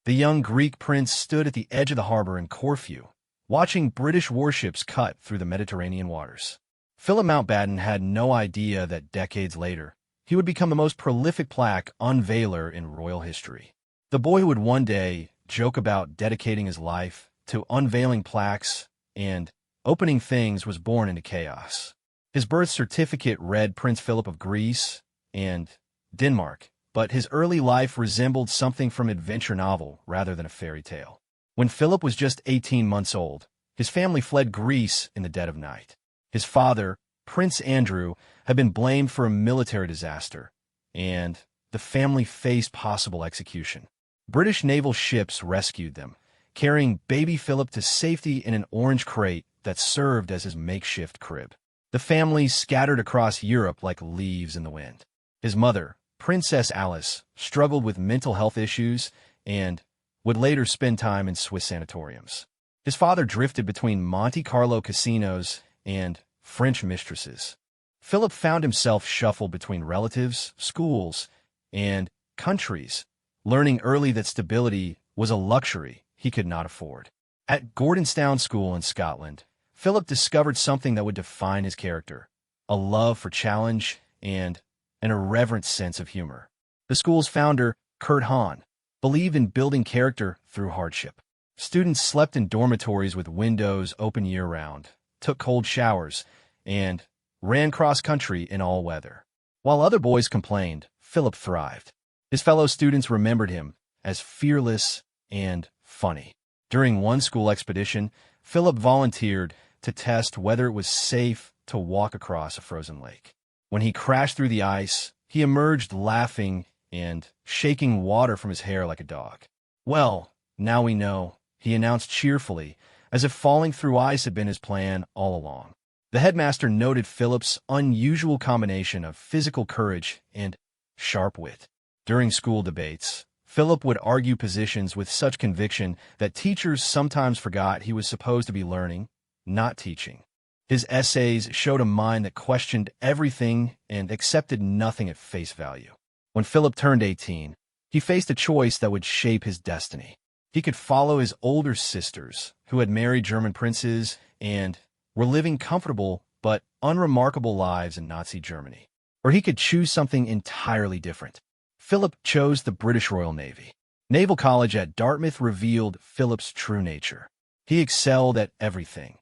The young Greek prince stood at the edge of the harbor in Corfu, watching British warships cut through the Mediterranean waters. Philip Mountbatten had no idea that decades later, he would become the most prolific plaque unveiler in royal history. The boy who would one day joke about dedicating his life to unveiling plaques and opening things was born into chaos. His birth certificate read Prince Philip of Greece and Denmark, but his early life resembled something from an adventure novel rather than a fairy tale. When Philip was just 18 months old, his family fled Greece in the dead of night. His father, Prince Andrew, had been blamed for a military disaster, and the family faced possible execution. British naval ships rescued them, carrying baby Philip to safety in an orange crate that served as his makeshift crib. The family scattered across Europe like leaves in the wind. His mother, Princess Alice, struggled with mental health issues and would later spend time in Swiss sanatoriums. His father drifted between Monte Carlo casinos and French mistresses. Philip found himself shuffled between relatives, schools, and countries, learning early that stability was a luxury he could not afford. At Gordonstown School in Scotland, Philip discovered something that would define his character: a love for challenge and an irreverent sense of humor. The school's founder, Kurt Hahn, believed in building character through hardship. Students slept in dormitories with windows open year-round, took cold showers, and ran cross-country in all weather. While other boys complained, Philip thrived. His fellow students remembered him as fearless and funny. During one school expedition, Philip volunteered to test whether it was safe to walk across a frozen lake. When he crashed through the ice, he emerged laughing and shaking water from his hair like a dog. "Well, now we know," he announced cheerfully, as if falling through ice had been his plan all along. The headmaster noted Philip's unusual combination of physical courage and sharp wit. During school debates, Philip would argue positions with such conviction that teachers sometimes forgot he was supposed to be learning, not teaching. His essays showed a mind that questioned everything and accepted nothing at face value. When Philip turned 18, he faced a choice that would shape his destiny. He could follow his older sisters, who had married German princes and were living comfortable but unremarkable lives in Nazi Germany. Or he could choose something entirely different. Philip chose the British Royal Navy. Naval College at Dartmouth revealed Philip's true nature. He excelled at everything: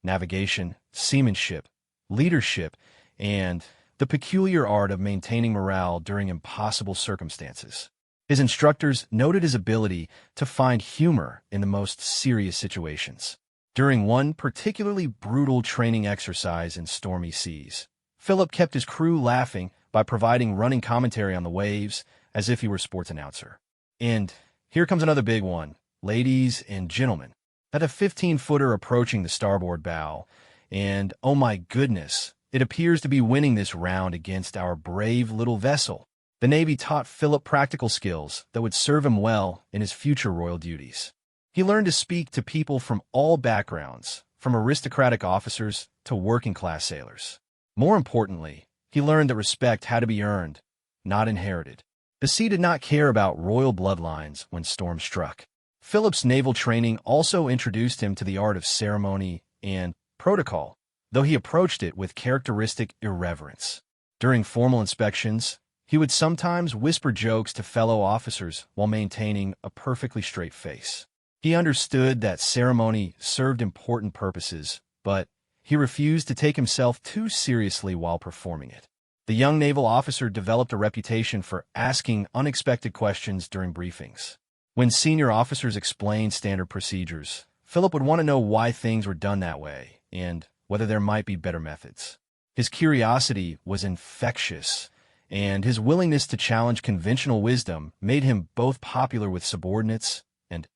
navigation, seamanship, leadership, and the peculiar art of maintaining morale during impossible circumstances. His instructors noted his ability to find humor in the most serious situations. During one particularly brutal training exercise in stormy seas, Philip kept his crew laughing by providing running commentary on the waves as if he were a sports announcer. And here comes another big one. Ladies and gentlemen, at a 15-footer approaching the starboard bow, and oh my goodness, it appears to be winning this round against our brave little vessel. The Navy taught Philip practical skills that would serve him well in his future royal duties. He learned to speak to people from all backgrounds, from aristocratic officers to working-class sailors. More importantly, he learned that respect had to be earned, not inherited. The sea did not care about royal bloodlines when storms struck. Philip's naval training also introduced him to the art of ceremony and protocol, though he approached it with characteristic irreverence. During formal inspections, he would sometimes whisper jokes to fellow officers while maintaining a perfectly straight face. He understood that ceremony served important purposes, but he refused to take himself too seriously while performing it. The young naval officer developed a reputation for asking unexpected questions during briefings. When senior officers explained standard procedures, Philip would want to know why things were done that way and whether there might be better methods. His curiosity was infectious, and his willingness to challenge conventional wisdom made him both popular with subordinates and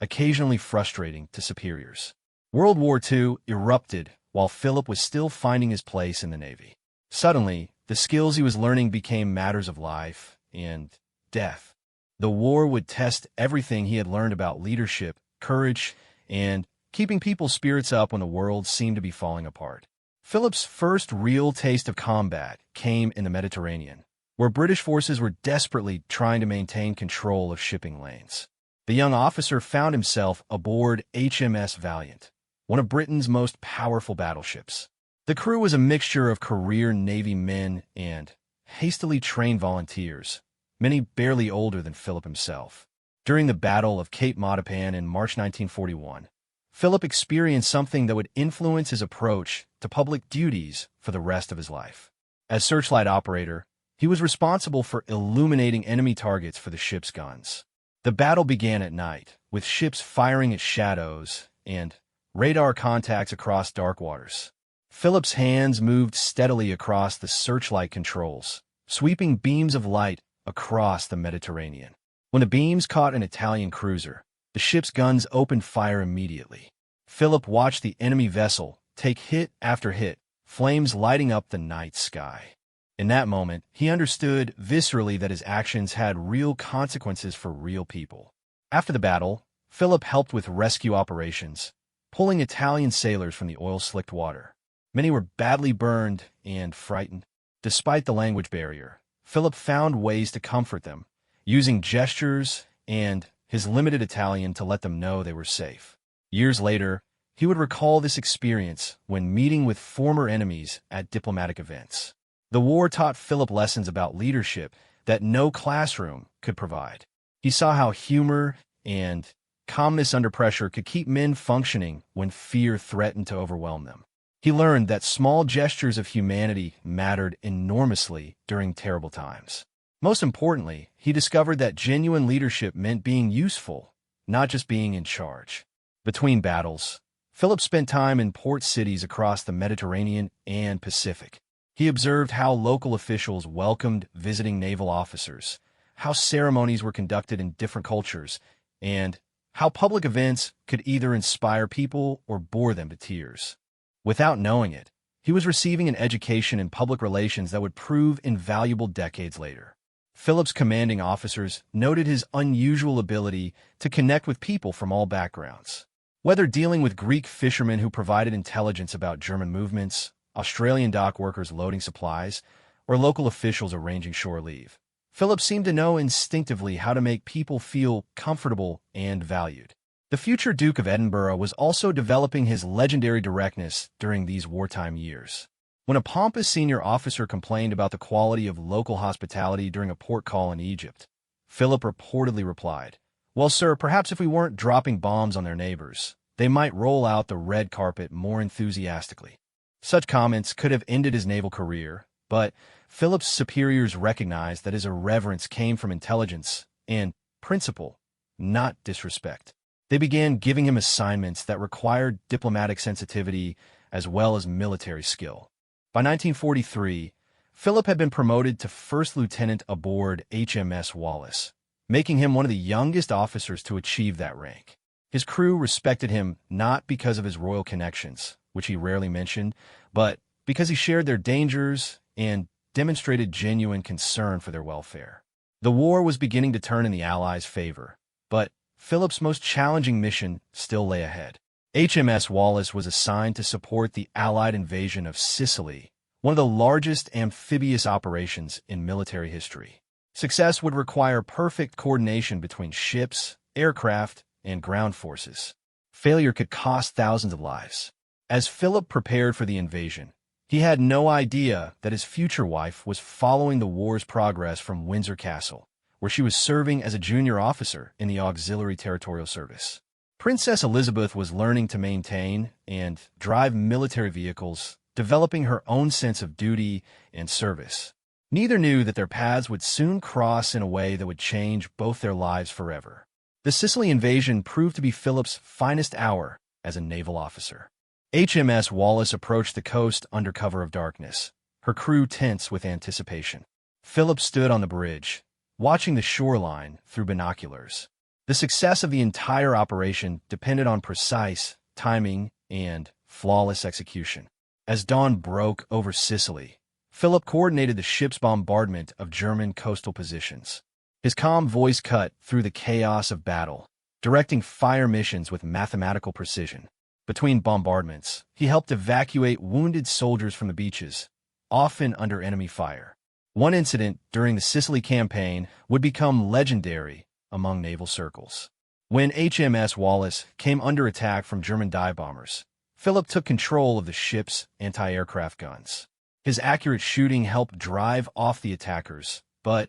occasionally frustrating to superiors. World War II erupted while Philip was still finding his place in the Navy. Suddenly, the skills he was learning became matters of life and death. The war would test everything he had learned about leadership, courage, and keeping people's spirits up when the world seemed to be falling apart. Philip's first real taste of combat came in the Mediterranean, where British forces were desperately trying to maintain control of shipping lanes. The young officer found himself aboard HMS Valiant, one of Britain's most powerful battleships. The crew was a mixture of career Navy men and hastily trained volunteers, many barely older than Philip himself. During the Battle of Cape Matapan in March 1941, Philip experienced something that would influence his approach to public duties for the rest of his life. As searchlight operator, he was responsible for illuminating enemy targets for the ship's guns. The battle began at night, with ships firing at shadows and radar contacts across dark waters. Philip's hands moved steadily across the searchlight controls, sweeping beams of light across the Mediterranean. When the beams caught an Italian cruiser, the ship's guns opened fire immediately. Philip watched the enemy vessel take hit after hit, flames lighting up the night sky. In that moment, he understood viscerally that his actions had real consequences for real people. After the battle, Philip helped with rescue operations, pulling Italian sailors from the oil-slicked water. Many were badly burned and frightened. Despite the language barrier, Philip found ways to comfort them, using gestures and his limited Italian to let them know they were safe. Years later, he would recall this experience when meeting with former enemies at diplomatic events. The war taught Philip lessons about leadership that no classroom could provide. He saw how humor and calmness under pressure could keep men functioning when fear threatened to overwhelm them. He learned that small gestures of humanity mattered enormously during terrible times. Most importantly, he discovered that genuine leadership meant being useful, not just being in charge. Between battles, Philip spent time in port cities across the Mediterranean and Pacific. He observed how local officials welcomed visiting naval officers, how ceremonies were conducted in different cultures, and how public events could either inspire people or bore them to tears. Without knowing it, he was receiving an education in public relations that would prove invaluable decades later. Philip's commanding officers noted his unusual ability to connect with people from all backgrounds. Whether dealing with Greek fishermen who provided intelligence about German movements, Australian dock workers loading supplies, or local officials arranging shore leave, Philip seemed to know instinctively how to make people feel comfortable and valued. The future Duke of Edinburgh was also developing his legendary directness during these wartime years. When a pompous senior officer complained about the quality of local hospitality during a port call in Egypt, Philip reportedly replied, "Well, sir, perhaps if we weren't dropping bombs on their neighbors, they might roll out the red carpet more enthusiastically." Such comments could have ended his naval career, but Philip's superiors recognized that his irreverence came from intelligence and principle, not disrespect. They began giving him assignments that required diplomatic sensitivity as well as military skill. By 1943, Philip had been promoted to first lieutenant aboard HMS Wallace, making him one of the youngest officers to achieve that rank. His crew respected him not because of his royal connections, which he rarely mentioned, but because he shared their dangers and demonstrated genuine concern for their welfare. The war was beginning to turn in the Allies' favor, but Philip's most challenging mission still lay ahead. HMS Wallace was assigned to support the Allied invasion of Sicily, one of the largest amphibious operations in military history. Success would require perfect coordination between ships, aircraft, and ground forces. Failure could cost thousands of lives. As Philip prepared for the invasion, he had no idea that his future wife was following the war's progress from Windsor Castle, where she was serving as a junior officer in the Auxiliary Territorial Service. Princess Elizabeth was learning to maintain and drive military vehicles, developing her own sense of duty and service. Neither knew that their paths would soon cross in a way that would change both their lives forever. The Sicily invasion proved to be Philip's finest hour as a naval officer. HMS Wallace approached the coast under cover of darkness, her crew tense with anticipation. Philip stood on the bridge, watching the shoreline through binoculars. The success of the entire operation depended on precise timing and flawless execution. As dawn broke over Sicily, Philip coordinated the ship's bombardment of German coastal positions. His calm voice cut through the chaos of battle, directing fire missions with mathematical precision. Between bombardments, he helped evacuate wounded soldiers from the beaches, often under enemy fire. One incident during the Sicily campaign would become legendary among naval circles. When HMS Wallace came under attack from German dive bombers, Philip took control of the ship's anti-aircraft guns. His accurate shooting helped drive off the attackers, but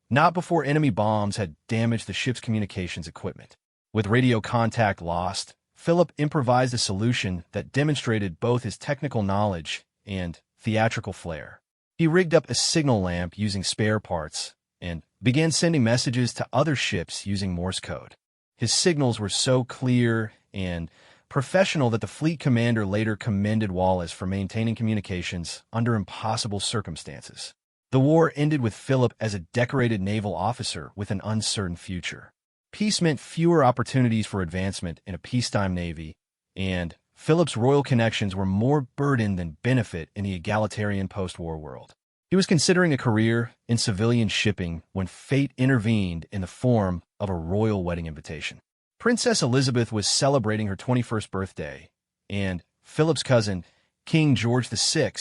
not before enemy bombs had damaged the ship's communications equipment. With radio contact lost, Philip improvised a solution that demonstrated both his technical knowledge and theatrical flair. He rigged up a signal lamp using spare parts and began sending messages to other ships using Morse code. His signals were so clear and professional that the fleet commander later commended Wallace for maintaining communications under impossible circumstances. The war ended with Philip as a decorated naval officer with an uncertain future. Peace meant fewer opportunities for advancement in a peacetime navy, and Philip's royal connections were more burden than benefit in the egalitarian post-war world. He was considering a career in civilian shipping when fate intervened in the form of a royal wedding invitation. Princess Elizabeth was celebrating her 21st birthday, and Philip's cousin, King George VI,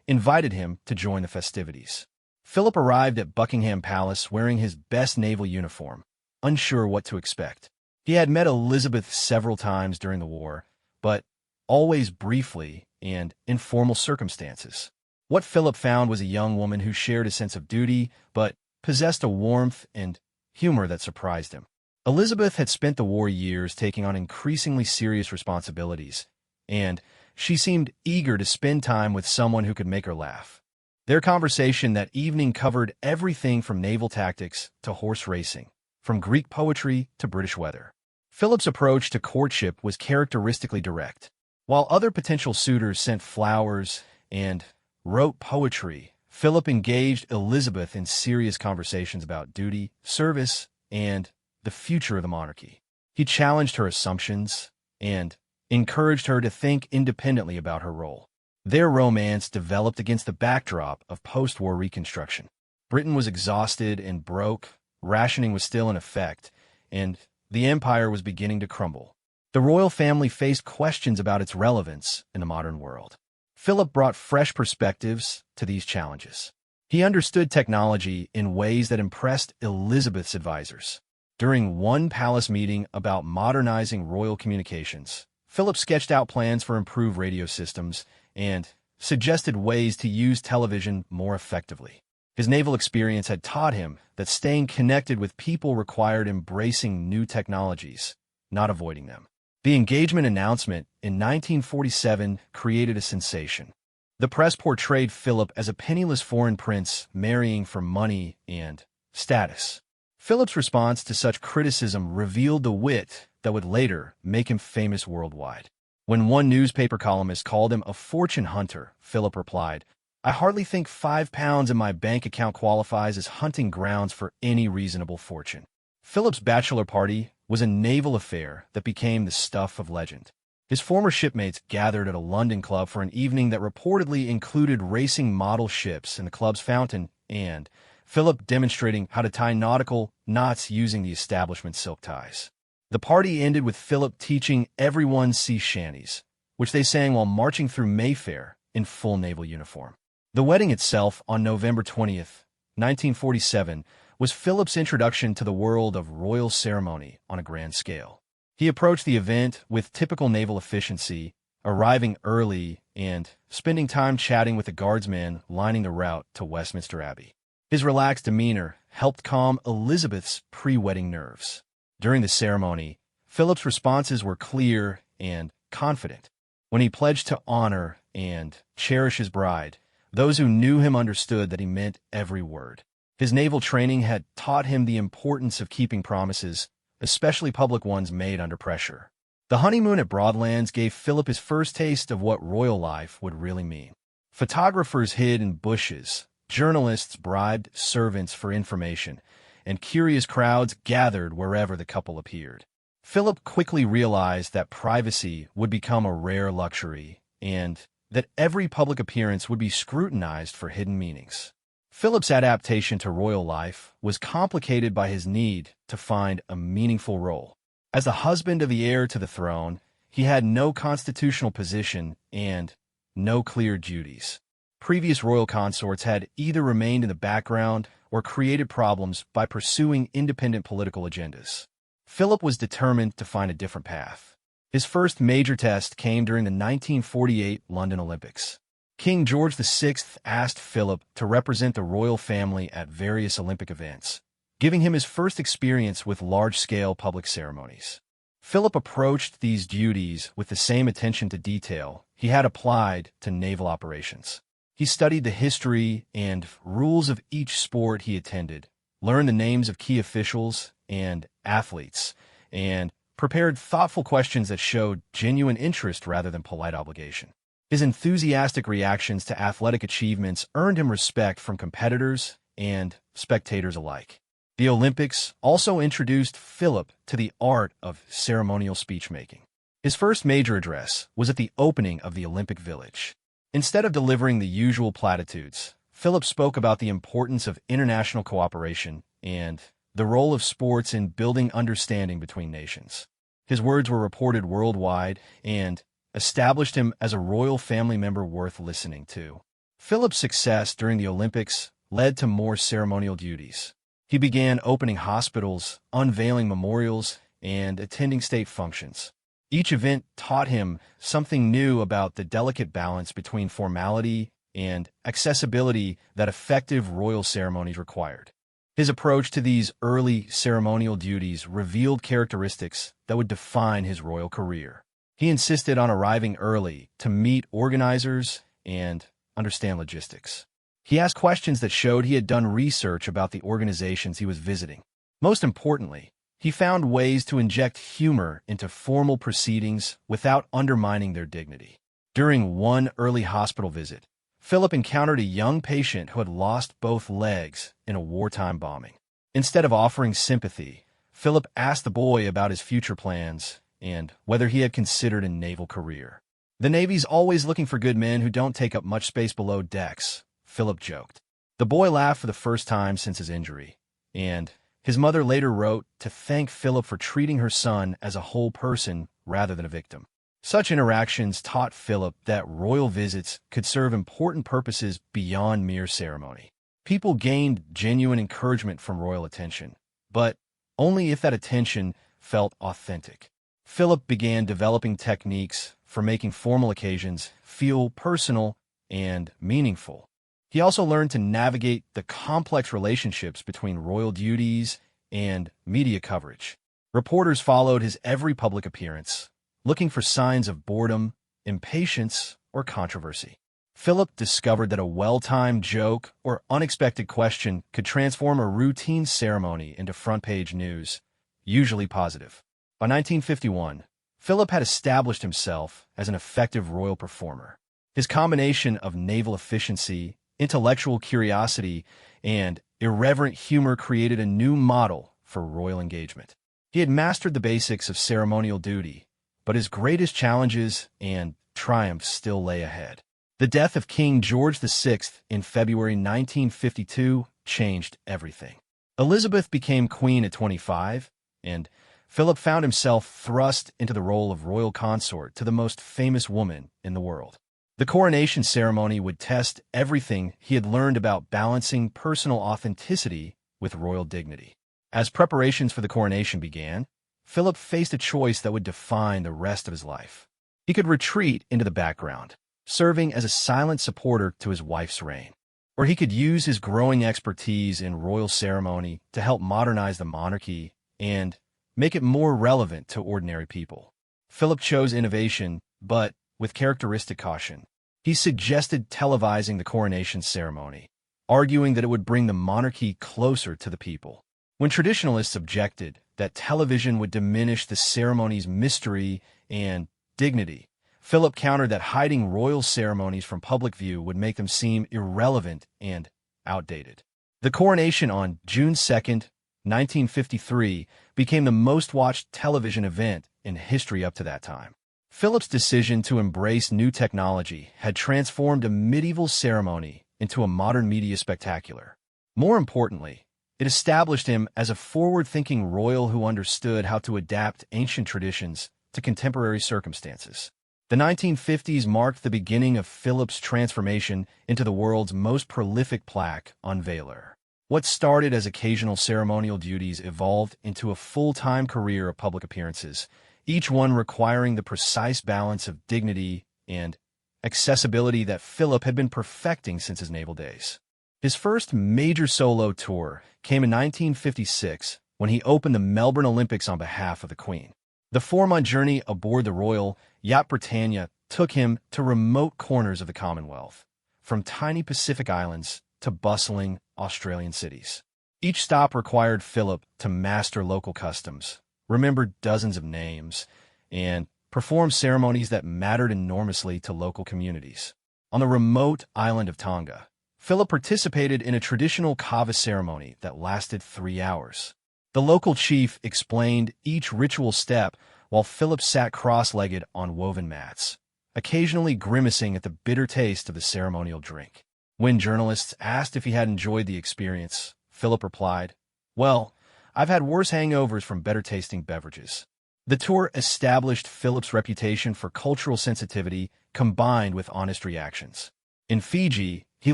invited him to join the festivities. Philip arrived at Buckingham Palace wearing his best naval uniform, unsure what to expect. He had met Elizabeth several times during the war, but always briefly and in formal circumstances. What Philip found was a young woman who shared a sense of duty, but possessed a warmth and humor that surprised him. Elizabeth had spent the war years taking on increasingly serious responsibilities, and she seemed eager to spend time with someone who could make her laugh. Their conversation that evening covered everything from naval tactics to horse racing, from Greek poetry to British weather. Philip's approach to courtship was characteristically direct. While other potential suitors sent flowers and wrote poetry, Philip engaged Elizabeth in serious conversations about duty, service, and the future of the monarchy. He challenged her assumptions and encouraged her to think independently about her role. Their romance developed against the backdrop of post-war reconstruction. Britain was exhausted and broke, rationing was still in effect, and the empire was beginning to crumble. The royal family faced questions about its relevance in the modern world. Philip brought fresh perspectives to these challenges. He understood technology in ways that impressed Elizabeth's advisors. During one palace meeting about modernizing royal communications, Philip sketched out plans for improved radio systems and suggested ways to use television more effectively. His naval experience had taught him that staying connected with people required embracing new technologies, not avoiding them. The engagement announcement in 1947 created a sensation. The press portrayed Philip as a penniless foreign prince marrying for money and status. Philip's response to such criticism revealed the wit that would later make him famous worldwide. When one newspaper columnist called him a fortune hunter, Philip replied, "I hardly think £5 in my bank account qualifies as hunting grounds for any reasonable fortune." Philip's bachelor party was a naval affair that became the stuff of legend. His former shipmates gathered at a London club for an evening that reportedly included racing model ships in the club's fountain and Philip demonstrating how to tie nautical knots using the establishment's silk ties. The party ended with Philip teaching everyone sea shanties, which they sang while marching through Mayfair in full naval uniform. The wedding itself, on November 20th, 1947, was Philip's introduction to the world of royal ceremony on a grand scale. He approached the event with typical naval efficiency, arriving early and spending time chatting with the guardsmen lining the route to Westminster Abbey. His relaxed demeanor helped calm Elizabeth's pre-wedding nerves. During the ceremony, Philip's responses were clear and confident. When he pledged to honor and cherish his bride, those who knew him understood that he meant every word. His naval training had taught him the importance of keeping promises, especially public ones made under pressure. The honeymoon at Broadlands gave Philip his first taste of what royal life would really mean. Photographers hid in bushes, journalists bribed servants for information, and curious crowds gathered wherever the couple appeared. Philip quickly realized that privacy would become a rare luxury, and that every public appearance would be scrutinized for hidden meanings. Philip's adaptation to royal life was complicated by his need to find a meaningful role. As the husband of the heir to the throne, he had no constitutional position and no clear duties. Previous royal consorts had either remained in the background or created problems by pursuing independent political agendas. Philip was determined to find a different path. His first major test came during the 1948 London Olympics. King George VI asked Philip to represent the royal family at various Olympic events, giving him his first experience with large-scale public ceremonies. Philip approached these duties with the same attention to detail he had applied to naval operations. He studied the history and rules of each sport he attended, learned the names of key officials and athletes, and prepared thoughtful questions that showed genuine interest rather than polite obligation. His enthusiastic reactions to athletic achievements earned him respect from competitors and spectators alike. The Olympics also introduced Philip to the art of ceremonial speechmaking. His first major address was at the opening of the Olympic Village. Instead of delivering the usual platitudes, Philip spoke about the importance of international cooperation and the role of sports in building understanding between nations. His words were reported worldwide and established him as a royal family member worth listening to. Philip's success during the Olympics led to more ceremonial duties. He began opening hospitals, unveiling memorials, and attending state functions. Each event taught him something new about the delicate balance between formality and accessibility that effective royal ceremonies required. His approach to these early ceremonial duties revealed characteristics that would define his royal career. He insisted on arriving early to meet organizers and understand logistics. He asked questions that showed he had done research about the organizations he was visiting. Most importantly, he found ways to inject humor into formal proceedings without undermining their dignity. During one early hospital visit, Philip encountered a young patient who had lost both legs in a wartime bombing. Instead of offering sympathy, Philip asked the boy about his future plans and whether he had considered a naval career. "The Navy's always looking for good men who don't take up much space below decks," Philip joked. The boy laughed for the first time since his injury, and his mother later wrote to thank Philip for treating her son as a whole person rather than a victim. Such interactions taught Philip that royal visits could serve important purposes beyond mere ceremony. People gained genuine encouragement from royal attention, but only if that attention felt authentic. Philip began developing techniques for making formal occasions feel personal and meaningful. He also learned to navigate the complex relationships between royal duties and media coverage. Reporters followed his every public appearance, looking for signs of boredom, impatience, or controversy. Philip discovered that a well-timed joke or unexpected question could transform a routine ceremony into front-page news, usually positive. By 1951, Philip had established himself as an effective royal performer. His combination of naval efficiency, intellectual curiosity, and irreverent humor created a new model for royal engagement. He had mastered the basics of ceremonial duty, but his greatest challenges and triumphs still lay ahead. The death of King George VI in February 1952 changed everything. Elizabeth became queen at 25, and Philip found himself thrust into the role of royal consort to the most famous woman in the world. The coronation ceremony would test everything he had learned about balancing personal authenticity with royal dignity. As preparations for the coronation began, Philip faced a choice that would define the rest of his life. He could retreat into the background, serving as a silent supporter to his wife's reign, or he could use his growing expertise in royal ceremony to help modernize the monarchy and make it more relevant to ordinary people. Philip chose innovation, but with characteristic caution. He suggested televising the coronation ceremony, arguing that it would bring the monarchy closer to the people. When traditionalists objected that television would diminish the ceremony's mystery and dignity, Philip countered that hiding royal ceremonies from public view would make them seem irrelevant and outdated. The coronation on June 2nd, 1953, became the most-watched television event in history up to that time. Philip's decision to embrace new technology had transformed a medieval ceremony into a modern media spectacular. More importantly, it established him as a forward-thinking royal who understood how to adapt ancient traditions to contemporary circumstances. The 1950s marked the beginning of Philip's transformation into the world's most prolific plaque unveiler. What started as occasional ceremonial duties evolved into a full-time career of public appearances, each one requiring the precise balance of dignity and accessibility that Philip had been perfecting since his naval days. His first major solo tour came in 1956 when he opened the Melbourne Olympics on behalf of the Queen. The 4-month journey aboard the Royal Yacht Britannia took him to remote corners of the Commonwealth, from tiny Pacific islands to bustling Australian cities. Each stop required Philip to master local customs, remember dozens of names, and perform ceremonies that mattered enormously to local communities. On the remote island of Tonga, Philip participated in a traditional kava ceremony that lasted 3 hours. The local chief explained each ritual step while Philip sat cross-legged on woven mats, occasionally grimacing at the bitter taste of the ceremonial drink. When journalists asked if he had enjoyed the experience, Philip replied, "Well, I've had worse hangovers from better-tasting beverages." The tour established Philip's reputation for cultural sensitivity combined with honest reactions. In Fiji, he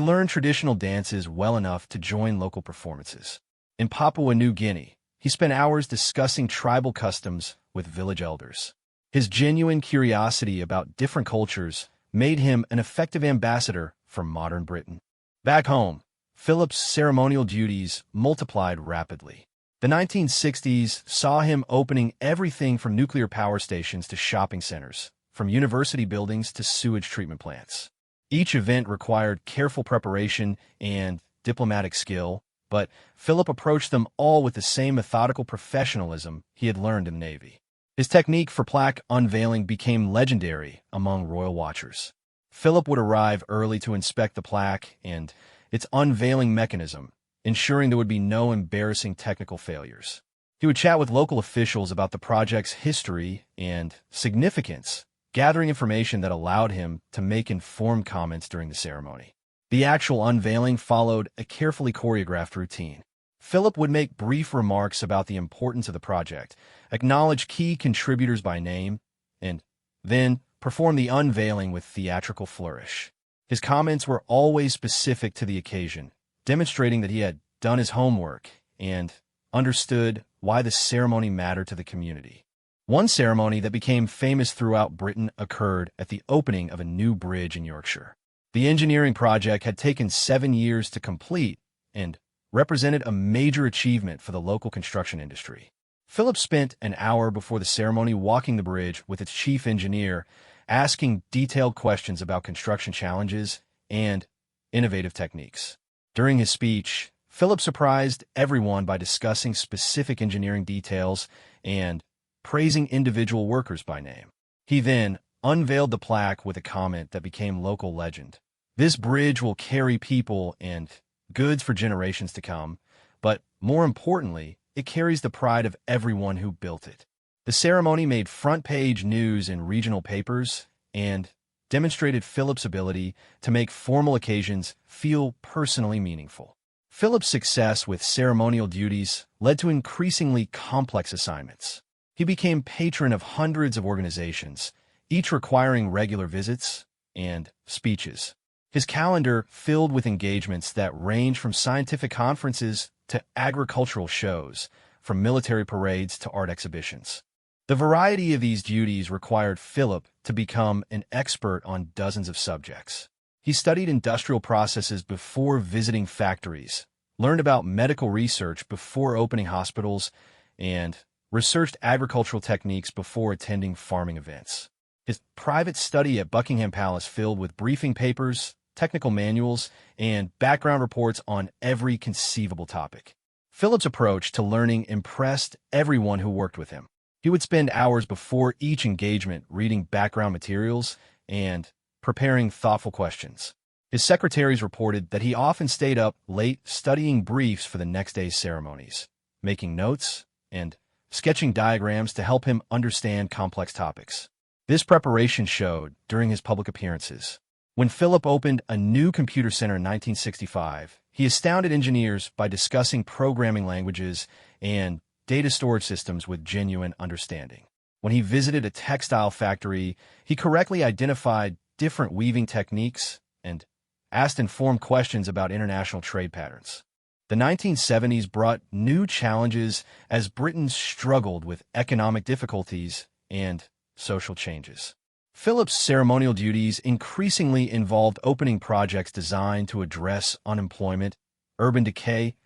learned traditional dances well enough to join local performances. In Papua New Guinea, he spent hours discussing tribal customs with village elders. His genuine curiosity about different cultures made him an effective ambassador for modern Britain. Back home, Philip's ceremonial duties multiplied rapidly. The 1960s saw him opening everything from nuclear power stations to shopping centers, from university buildings to sewage treatment plants. Each event required careful preparation and diplomatic skill, but Philip approached them all with the same methodical professionalism he had learned in the Navy. His technique for plaque unveiling became legendary among royal watchers. Philip would arrive early to inspect the plaque and its unveiling mechanism, ensuring there would be no embarrassing technical failures. He would chat with local officials about the project's history and significance, gathering information that allowed him to make informed comments during the ceremony. The actual unveiling followed a carefully choreographed routine. Philip would make brief remarks about the importance of the project, acknowledge key contributors by name, and then perform the unveiling with theatrical flourish. His comments were always specific to the occasion, demonstrating that he had done his homework and understood why the ceremony mattered to the community. One ceremony that became famous throughout Britain occurred at the opening of a new bridge in Yorkshire. The engineering project had taken 7 years to complete and represented a major achievement for the local construction industry. Philip spent an hour before the ceremony walking the bridge with its chief engineer, asking detailed questions about construction challenges and innovative techniques. During his speech, Philip surprised everyone by discussing specific engineering details and praising individual workers by name. He then unveiled the plaque with a comment that became local legend. "This bridge will carry people and goods for generations to come, but more importantly, it carries the pride of everyone who built it." The ceremony made front-page news in regional papers and demonstrated Philip's ability to make formal occasions feel personally meaningful. Philip's success with ceremonial duties led to increasingly complex assignments. He became patron of hundreds of organizations, each requiring regular visits and speeches. His calendar filled with engagements that ranged from scientific conferences to agricultural shows, from military parades to art exhibitions. The variety of these duties required Philip to become an expert on dozens of subjects. He studied industrial processes before visiting factories, learned about medical research before opening hospitals, and researched agricultural techniques before attending farming events. His private study at Buckingham Palace filled with briefing papers, technical manuals, and background reports on every conceivable topic. Philip's approach to learning impressed everyone who worked with him. He would spend hours before each engagement reading background materials and preparing thoughtful questions. His secretaries reported that he often stayed up late studying briefs for the next day's ceremonies, making notes and sketching diagrams to help him understand complex topics. This preparation showed during his public appearances. When Philip opened a new computer center in 1965, he astounded engineers by discussing programming languages and data storage systems with genuine understanding. When he visited a textile factory, he correctly identified different weaving techniques and asked informed questions about international trade patterns. The 1970s brought new challenges as Britain struggled with economic difficulties and social changes. Philip's ceremonial duties increasingly involved opening projects designed to address unemployment, urban decay,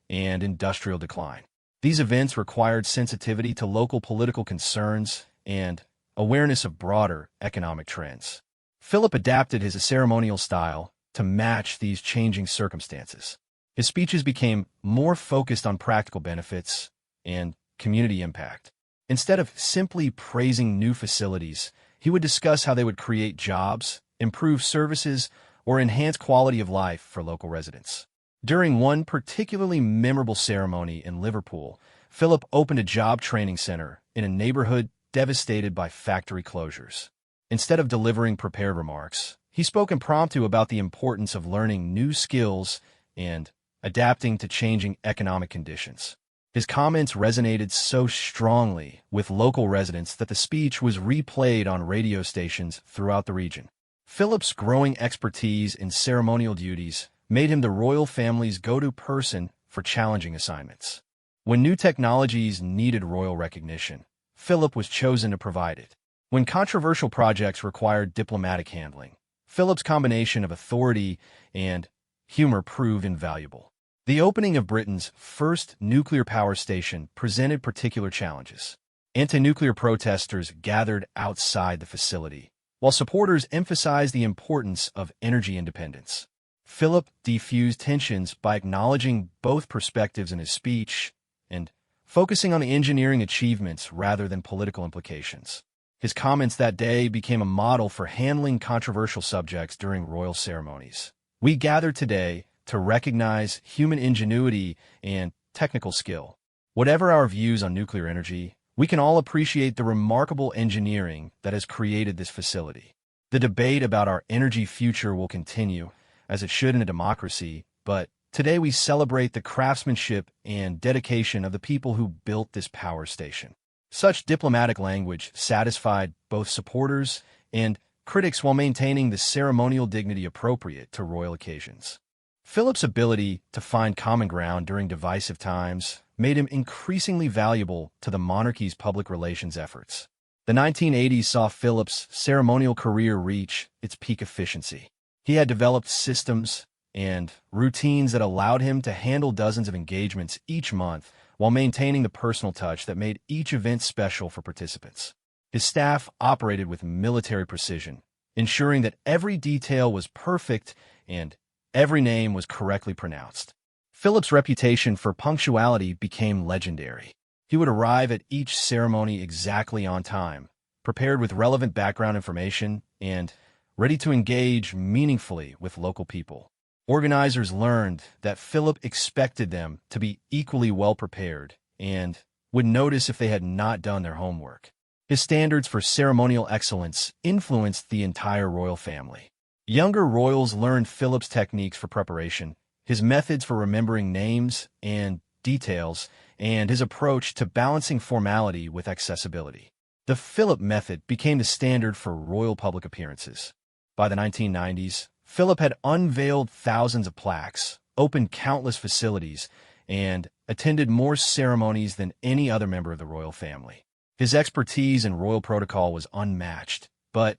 and industrial decline. These events required sensitivity to local political concerns and awareness of broader economic trends. Philip adapted his ceremonial style to match these changing circumstances. His speeches became more focused on practical benefits and community impact. Instead of simply praising new facilities, he would discuss how they would create jobs, improve services, or enhance quality of life for local residents. During one particularly memorable ceremony in Liverpool, Philip opened a job training center in a neighborhood devastated by factory closures. Instead of delivering prepared remarks, he spoke impromptu about the importance of learning new skills and adapting to changing economic conditions. His comments resonated so strongly with local residents that the speech was replayed on radio stations throughout the region. Philip's growing expertise in ceremonial duties made him the royal family's go-to person for challenging assignments. When new technologies needed royal recognition, Philip was chosen to provide it. When controversial projects required diplomatic handling, Philip's combination of authority and humor proved invaluable. The opening of Britain's first nuclear power station presented particular challenges. Anti-nuclear protesters gathered outside the facility, while supporters emphasized the importance of energy independence. Philip defused tensions by acknowledging both perspectives in his speech and focusing on the engineering achievements rather than political implications. His comments that day became a model for handling controversial subjects during royal ceremonies. We gather today to recognize human ingenuity and technical skill. Whatever our views on nuclear energy, we can all appreciate the remarkable engineering that has created this facility. The debate about our energy future will continue, as it should in a democracy, but today we celebrate the craftsmanship and dedication of the people who built this power station. Such diplomatic language satisfied both supporters and critics while maintaining the ceremonial dignity appropriate to royal occasions. Philip's ability to find common ground during divisive times made him increasingly valuable to the monarchy's public relations efforts. The 1980s saw Philip's ceremonial career reach its peak efficiency. He had developed systems and routines that allowed him to handle dozens of engagements each month while maintaining the personal touch that made each event special for participants. His staff operated with military precision, ensuring that every detail was perfect and every name was correctly pronounced. Philip's reputation for punctuality became legendary. He would arrive at each ceremony exactly on time, prepared with relevant background information, and ready to engage meaningfully with local people. Organizers learned that Philip expected them to be equally well-prepared and would notice if they had not done their homework. His standards for ceremonial excellence influenced the entire royal family. Younger royals learned Philip's techniques for preparation, his methods for remembering names and details, and his approach to balancing formality with accessibility. The Philip method became the standard for royal public appearances. By the 1990s, Philip had unveiled thousands of plaques, opened countless facilities, and attended more ceremonies than any other member of the royal family. His expertise in royal protocol was unmatched, but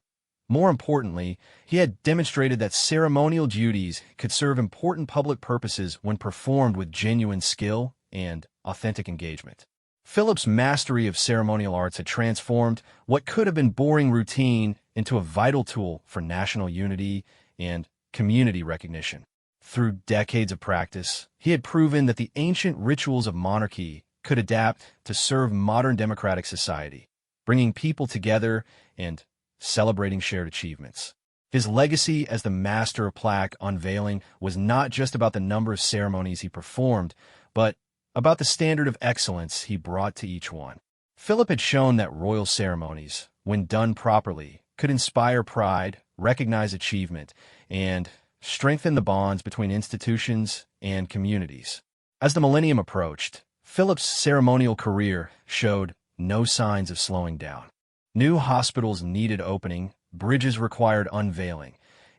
more importantly, he had demonstrated that ceremonial duties could serve important public purposes when performed with genuine skill and authentic engagement. Philip's mastery of ceremonial arts had transformed what could have been boring routine into a vital tool for national unity and community recognition. Through decades of practice, he had proven that the ancient rituals of monarchy could adapt to serve modern democratic society, bringing people together and celebrating shared achievements. His legacy as the master of plaque unveiling was not just about the number of ceremonies he performed, but about the standard of excellence he brought to each one. Philip had shown that royal ceremonies, when done properly, could inspire pride, recognize achievement, and strengthen the bonds between institutions and communities. As the millennium approached, Philip's ceremonial career showed no signs of slowing down. New hospitals needed opening, bridges required unveiling,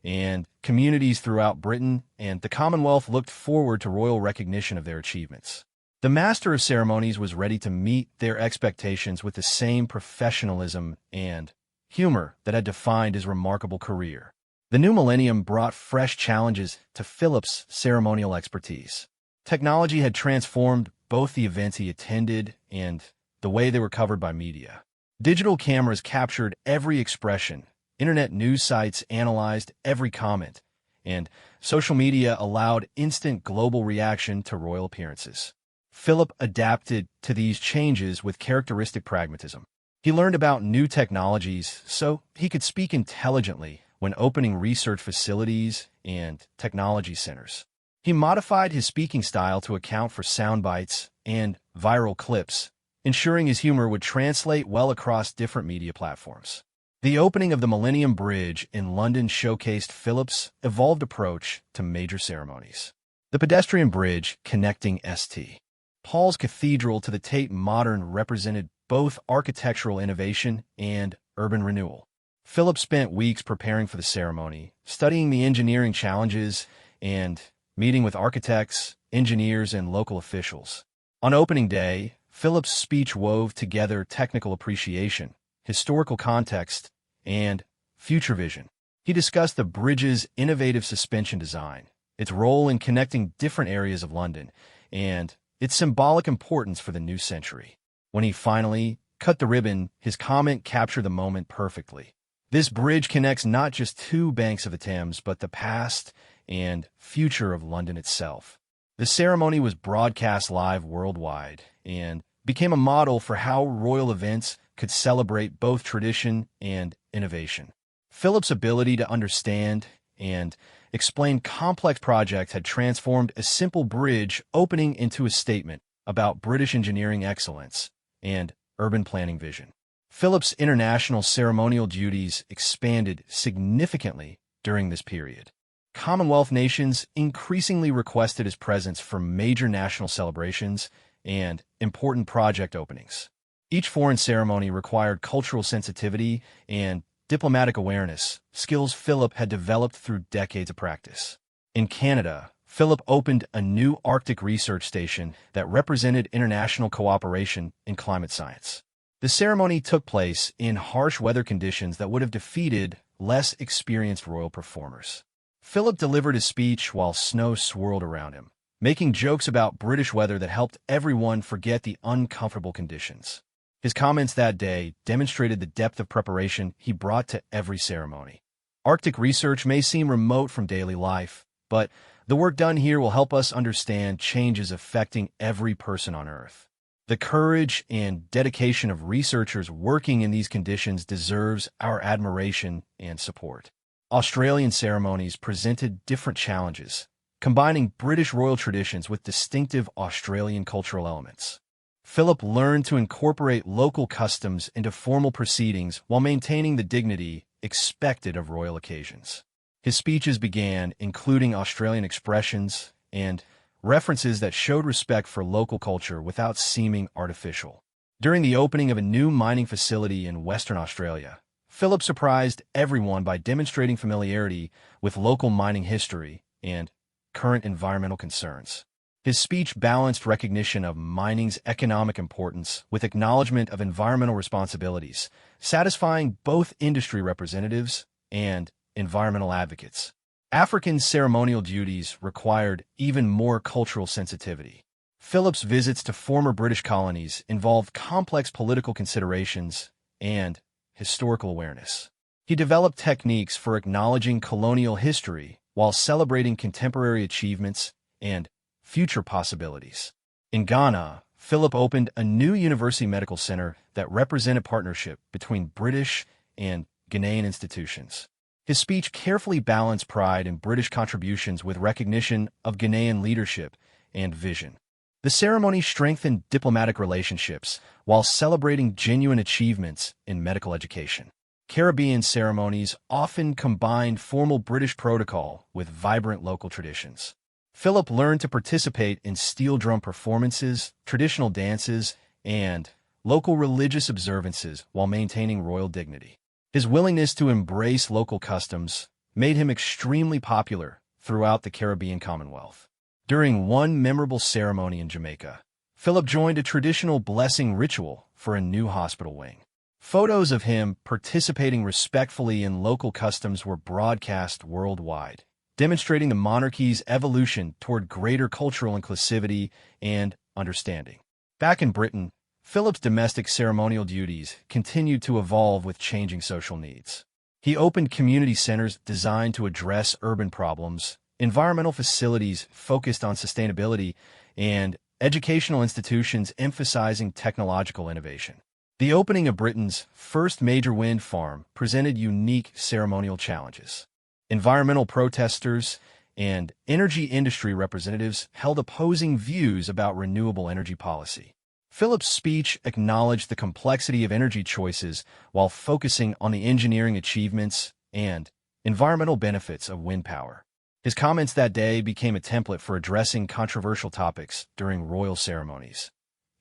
and communities throughout Britain and the Commonwealth looked forward to royal recognition of their achievements. The master of ceremonies was ready to meet their expectations with the same professionalism and humor that had defined his remarkable career. The new millennium brought fresh challenges to Philip's ceremonial expertise. Technology had transformed both the events he attended and the way they were covered by media. Digital cameras captured every expression, internet news sites analyzed every comment, and social media allowed instant global reaction to royal appearances. Philip adapted to these changes with characteristic pragmatism. He learned about new technologies so he could speak intelligently when opening research facilities and technology centers. He modified his speaking style to account for sound bites and viral clips, ensuring his humor would translate well across different media platforms. The opening of the Millennium Bridge in London showcased Philip's evolved approach to major ceremonies. The pedestrian bridge connecting St. Paul's Cathedral to the Tate Modern represented both architectural innovation and urban renewal. Philip spent weeks preparing for the ceremony, studying the engineering challenges and meeting with architects, engineers, and local officials. On opening day, Philip's speech wove together technical appreciation, historical context, and future vision. He discussed the bridge's innovative suspension design, its role in connecting different areas of London, and its symbolic importance for the new century. When he finally cut the ribbon, his comment captured the moment perfectly. This bridge connects not just two banks of the Thames, but the past and future of London itself. The ceremony was broadcast live worldwide and became a model for how royal events could celebrate both tradition and innovation. Philip's ability to understand and explain complex projects had transformed a simple bridge opening into a statement about British engineering excellence and urban planning vision. Philip's international ceremonial duties expanded significantly during this period. Commonwealth nations increasingly requested his presence for major national celebrations and important project openings. Each foreign ceremony required cultural sensitivity and diplomatic awareness, skills Philip had developed through decades of practice. In Canada, Philip opened a new Arctic research station that represented international cooperation in climate science. The ceremony took place in harsh weather conditions that would have defeated less experienced royal performers. Philip delivered his speech while snow swirled around him, making jokes about British weather that helped everyone forget the uncomfortable conditions. His comments that day demonstrated the depth of preparation he brought to every ceremony. Arctic research may seem remote from daily life, but the work done here will help us understand changes affecting every person on Earth. The courage and dedication of researchers working in these conditions deserves our admiration and support. Australian ceremonies presented different challenges, combining British royal traditions with distinctive Australian cultural elements. Philip learned to incorporate local customs into formal proceedings while maintaining the dignity expected of royal occasions. His speeches began including Australian expressions and references that showed respect for local culture without seeming artificial. During the opening of a new mining facility in Western Australia, Philip surprised everyone by demonstrating familiarity with local mining history and current environmental concerns. His speech balanced recognition of mining's economic importance with acknowledgement of environmental responsibilities, satisfying both industry representatives and environmental advocates. African ceremonial duties required even more cultural sensitivity. Philip's visits to former British colonies involved complex political considerations and historical awareness. He developed techniques for acknowledging colonial history while celebrating contemporary achievements and future possibilities. In Ghana, Philip opened a new university medical center that represented partnership between British and Ghanaian institutions. His speech carefully balanced pride in British contributions with recognition of Ghanaian leadership and vision. The ceremony strengthened diplomatic relationships while celebrating genuine achievements in medical education. Caribbean ceremonies often combined formal British protocol with vibrant local traditions. Philip learned to participate in steel drum performances, traditional dances, and local religious observances while maintaining royal dignity. His willingness to embrace local customs made him extremely popular throughout the Caribbean Commonwealth. During one memorable ceremony in Jamaica, Philip joined a traditional blessing ritual for a new hospital wing. Photos of him participating respectfully in local customs were broadcast worldwide, demonstrating the monarchy's evolution toward greater cultural inclusivity and understanding. Back in Britain, Philip's domestic ceremonial duties continued to evolve with changing social needs. He opened community centers designed to address urban problems, environmental facilities focused on sustainability, and educational institutions emphasizing technological innovation. The opening of Britain's first major wind farm presented unique ceremonial challenges. Environmental protesters and energy industry representatives held opposing views about renewable energy policy. Philip's speech acknowledged the complexity of energy choices while focusing on the engineering achievements and environmental benefits of wind power. His comments that day became a template for addressing controversial topics during royal ceremonies.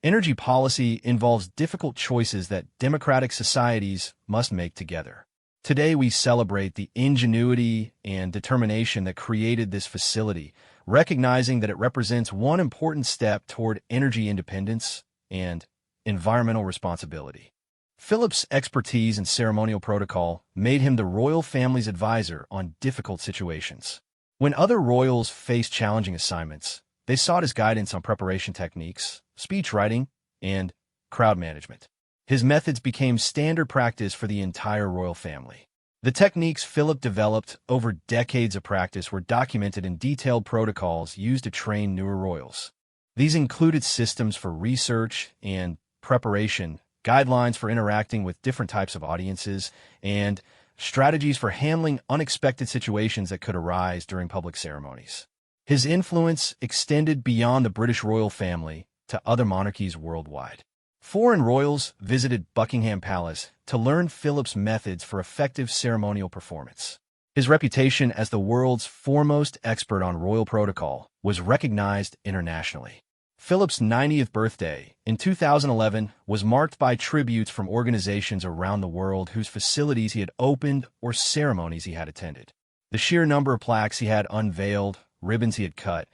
Energy policy involves difficult choices that democratic societies must make together. Today we celebrate the ingenuity and determination that created this facility, recognizing that it represents one important step toward energy independence and environmental responsibility. Philip's expertise in ceremonial protocol made him the royal family's advisor on difficult situations. When other royals faced challenging assignments, they sought his guidance on preparation techniques, speech writing, and crowd management. His methods became standard practice for the entire royal family. The techniques Philip developed over decades of practice were documented in detailed protocols used to train newer royals. These included systems for research and preparation, guidelines for interacting with different types of audiences, and strategies for handling unexpected situations that could arise during public ceremonies. His influence extended beyond the British royal family to other monarchies worldwide. Foreign royals visited Buckingham Palace to learn Philip's methods for effective ceremonial performance. His reputation as the world's foremost expert on royal protocol was recognized internationally. Philip's 90th birthday in 2011 was marked by tributes from organizations around the world whose facilities he had opened or ceremonies he had attended. The sheer number of plaques he had unveiled, ribbons he had cut,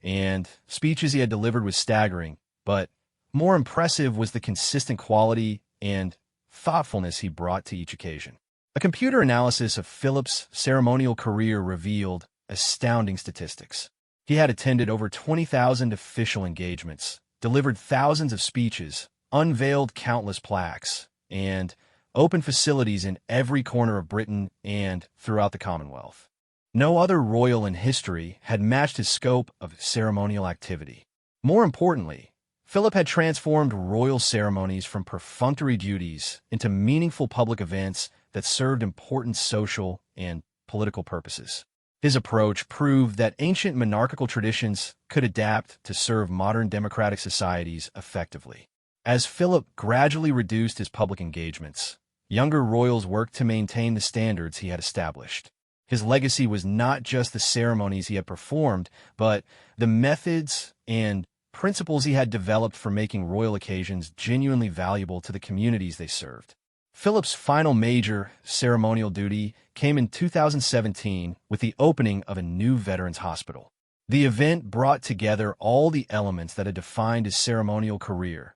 and speeches he had delivered was staggering, but more impressive was the consistent quality and thoughtfulness he brought to each occasion. A computer analysis of Philip's ceremonial career revealed astounding statistics. He had attended over 20,000 official engagements, delivered thousands of speeches, unveiled countless plaques, and opened facilities in every corner of Britain and throughout the Commonwealth. No other royal in history had matched his scope of ceremonial activity. More importantly, Philip had transformed royal ceremonies from perfunctory duties into meaningful public events that served important social and political purposes. His approach proved that ancient monarchical traditions could adapt to serve modern democratic societies effectively. As Philip gradually reduced his public engagements, younger royals worked to maintain the standards he had established. His legacy was not just the ceremonies he had performed, but the methods and principles he had developed for making royal occasions genuinely valuable to the communities they served. Philip's final major ceremonial duty came in 2017 with the opening of a new veterans hospital. The event brought together all the elements that had defined his ceremonial career: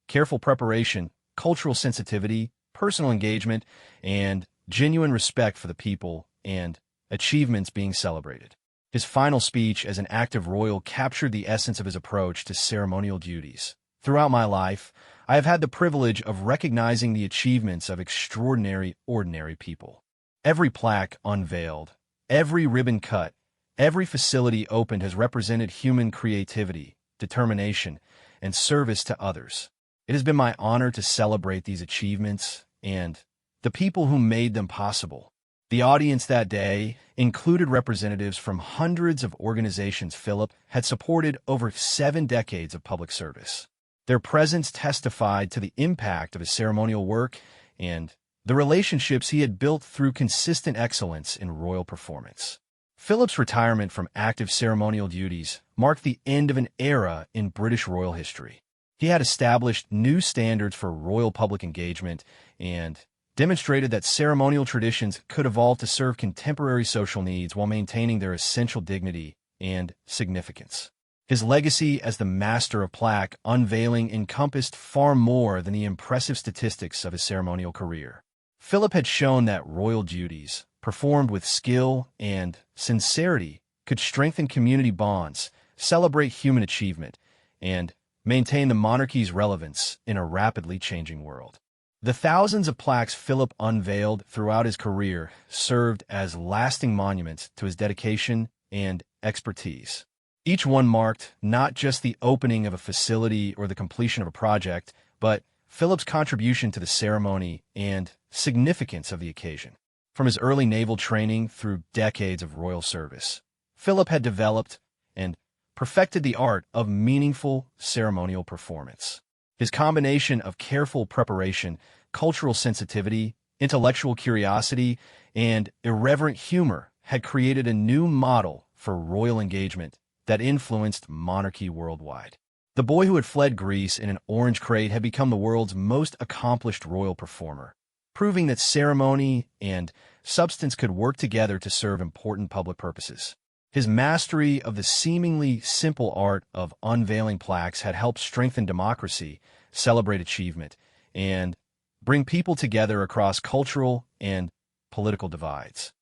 careful preparation, cultural sensitivity, personal engagement, and genuine respect for the people and achievements being celebrated. His final speech as an active royal captured the essence of his approach to ceremonial duties. Throughout my life, I have had the privilege of recognizing the achievements of extraordinary, ordinary people. Every plaque unveiled, every ribbon cut, every facility opened has represented human creativity, determination, and service to others. It has been my honor to celebrate these achievements and the people who made them possible. The audience that day included representatives from hundreds of organizations Philip had supported over 7 decades of public service. Their presence testified to the impact of his ceremonial work and the relationships he had built through consistent excellence in royal performance. Philip's retirement from active ceremonial duties marked the end of an era in British royal history. He had established new standards for royal public engagement and demonstrated that ceremonial traditions could evolve to serve contemporary social needs while maintaining their essential dignity and significance. His legacy as the master of plaque unveiling encompassed far more than the impressive statistics of his ceremonial career. Philip had shown that royal duties, performed with skill and sincerity, could strengthen community bonds, celebrate human achievement, and maintain the monarchy's relevance in a rapidly changing world. The thousands of plaques Philip unveiled throughout his career served as lasting monuments to his dedication and expertise. Each one marked not just the opening of a facility or the completion of a project, but Philip's contribution to the ceremony and significance of the occasion. From his early naval training through decades of royal service, Philip had developed and perfected the art of meaningful ceremonial performance. His combination of careful preparation, cultural sensitivity, intellectual curiosity, and irreverent humor had created a new model for royal engagement that influenced monarchy worldwide. The boy who had fled Greece in an orange crate had become the world's most accomplished royal performer, proving that ceremony and substance could work together to serve important public purposes. His mastery of the seemingly simple art of unveiling plaques had helped strengthen democracy, celebrate achievement, and bring people together across cultural and political divides.